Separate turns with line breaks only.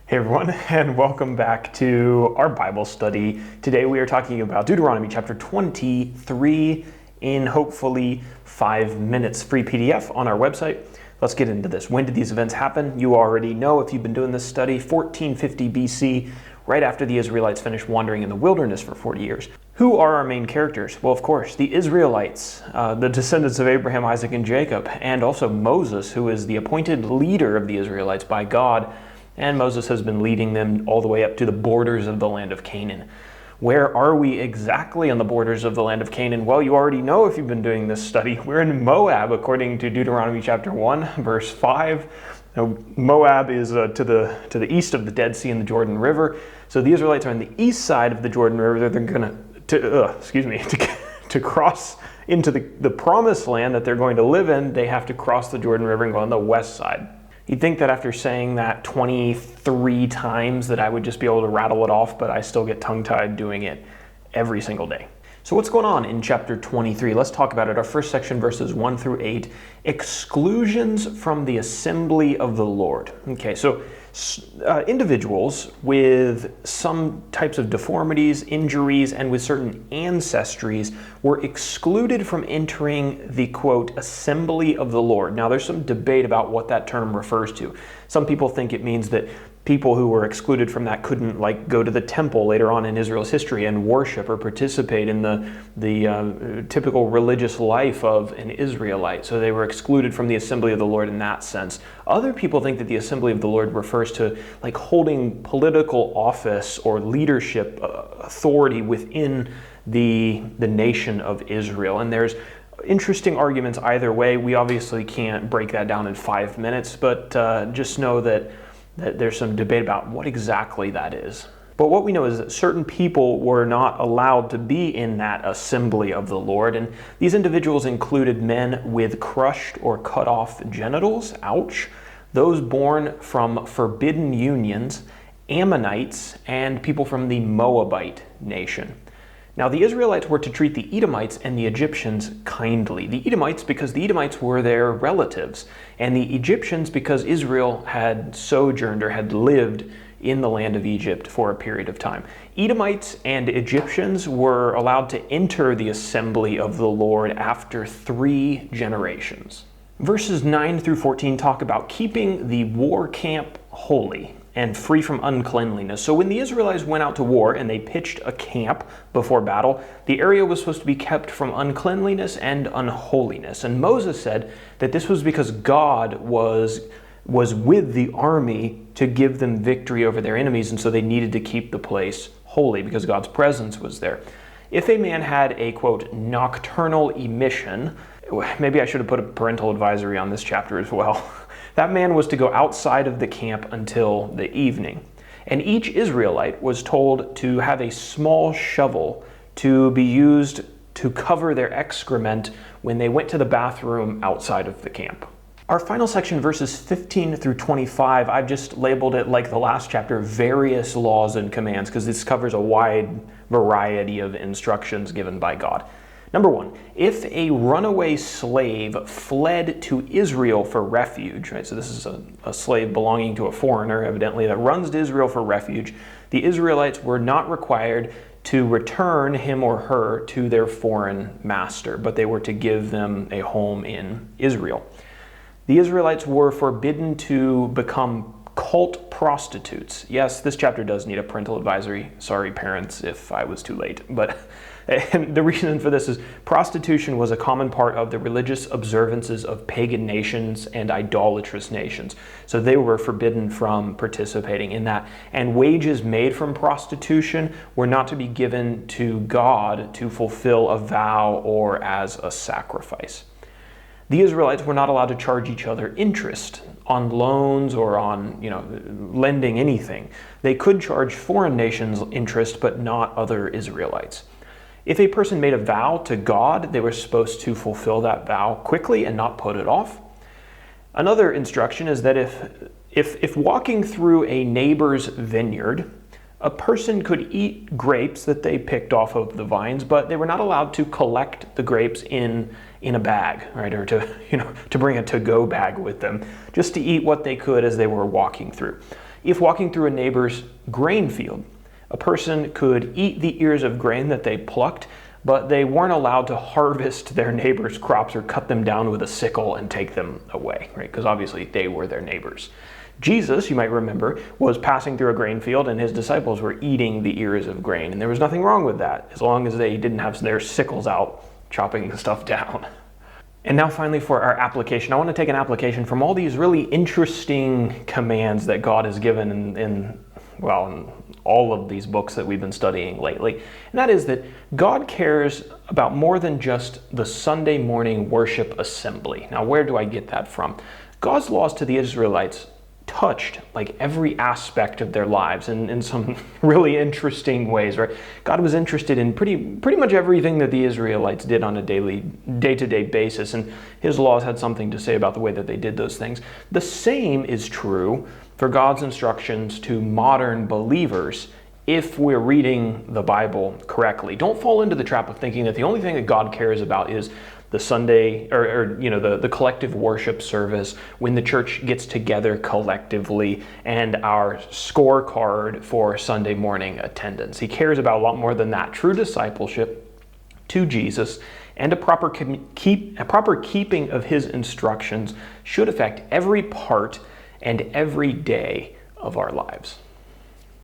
Hey everyone, and welcome back to our Bible study. Today we are talking about Deuteronomy chapter 23 in hopefully 5 minutes. Free PDF on our website. Let's get into this. When did these events happen? You already know if you've been doing this study. 1450 BC, right after the Israelites finished wandering in the wilderness for 40 years. Who are our main characters? Well, of course, the Israelites, the descendants of Abraham, Isaac, and Jacob, and also Moses, who is the appointed leader of the Israelites by God. And Moses has been leading them all the way up to the borders of the land of Canaan. Where are we exactly on the borders of the land of Canaan? Well, you already know if you've been doing this study. We're in Moab, according to Deuteronomy chapter 1, verse 5. Now, Moab is to the east of the Dead Sea and the Jordan River. So the Israelites are on the east side of the Jordan River. They're going to cross into the promised land that they're going to live in. They have to cross the Jordan River and go on the west side. You'd think that after saying that 23 times that I would just be able to rattle it off, but I still get tongue-tied doing it every single day. So what's going on in chapter 23? Let's talk about it. Our first section, verses 1 through 8, exclusions from the assembly of the Lord. Okay, so individuals with some types of deformities, injuries, and with certain ancestries were excluded from entering the, quote, assembly of the Lord. Now, there's some debate about what that term refers to. Some people think it means that people who were excluded from that couldn't go to the temple later on in Israel's history and worship or participate in the typical religious life of an Israelite. So they were excluded from the assembly of the Lord in that sense. Other people think that the assembly of the Lord refers to holding political office or leadership authority within the nation of Israel. And there's interesting arguments either way. We obviously can't break that down in 5 minutes, but just know that there's some debate about what exactly that is. But what we know is that certain people were not allowed to be in that assembly of the Lord, and these individuals included men with crushed or cut off genitals, ouch, those born from forbidden unions, Ammonites, and people from the Moabite nation. Now, the Israelites were to treat the Edomites and the Egyptians kindly. The Edomites because the Edomites were their relatives, and the Egyptians because Israel had sojourned or had lived in the land of Egypt for a period of time. Edomites and Egyptians were allowed to enter the assembly of the Lord after 3 generations. Verses 9 through 14 talk about keeping the war camp holy and free from uncleanliness. So when the Israelites went out to war and they pitched a camp before battle, the area was supposed to be kept from uncleanliness and unholiness. And Moses said that this was because God was with the army to give them victory over their enemies, and so they needed to keep the place holy because God's presence was there. If a man had a, quote, nocturnal emission, maybe I should have put a parental advisory on this chapter as well. That man was to go outside of the camp until the evening. And each Israelite was told to have a small shovel to be used to cover their excrement when they went to the bathroom outside of the camp. Our final section, verses 15 through 25, I've just labeled it like the last chapter, various laws and commands, because this covers a wide variety of instructions given by God. Number 1, if a runaway slave fled to Israel for refuge, right? So this is a slave belonging to a foreigner, evidently, that runs to Israel for refuge. The Israelites were not required to return him or her to their foreign master, but they were to give them a home in Israel. The Israelites were forbidden to become cult prostitutes. Yes, this chapter does need a parental advisory. Sorry, parents, if I was too late. And the reason for this is prostitution was a common part of the religious observances of pagan nations and idolatrous nations. So they were forbidden from participating in that. And wages made from prostitution were not to be given to God to fulfill a vow or as a sacrifice. The Israelites were not allowed to charge each other interest on loans or on, lending anything. They could charge foreign nations interest, but not other Israelites. If a person made a vow to God, they were supposed to fulfill that vow quickly and not put it off. Another instruction is that if walking through a neighbor's vineyard, a person could eat grapes that they picked off of the vines, but they were not allowed to collect the grapes in a bag, right? Or to bring a to-go bag with them, just to eat what they could as they were walking through. If walking through a neighbor's grain field, a person could eat the ears of grain that they plucked, but they weren't allowed to harvest their neighbor's crops or cut them down with a sickle and take them away, right? Because obviously they were their neighbors. Jesus, you might remember, was passing through a grain field and his disciples were eating the ears of grain. And there was nothing wrong with that, as long as they didn't have their sickles out chopping the stuff down. And now finally for our application, I want to take an application from all these really interesting commands that God has given in all of these books that we've been studying lately. And that is that God cares about more than just the Sunday morning worship assembly. Now, where do I get that from? God's laws to the Israelites touched like every aspect of their lives in some really interesting ways, right? God was interested in pretty much everything that the Israelites did on a day-to-day basis, and his laws had something to say about the way that they did those things. The same is true for God's instructions to modern believers if we're reading the Bible correctly. Don't fall into the trap of thinking that the only thing that God cares about is the Sunday the collective worship service when the church gets together collectively and our scorecard for Sunday morning attendance. He cares about a lot more than that. True discipleship to Jesus and a proper keeping of his instructions should affect every part and every day of our lives.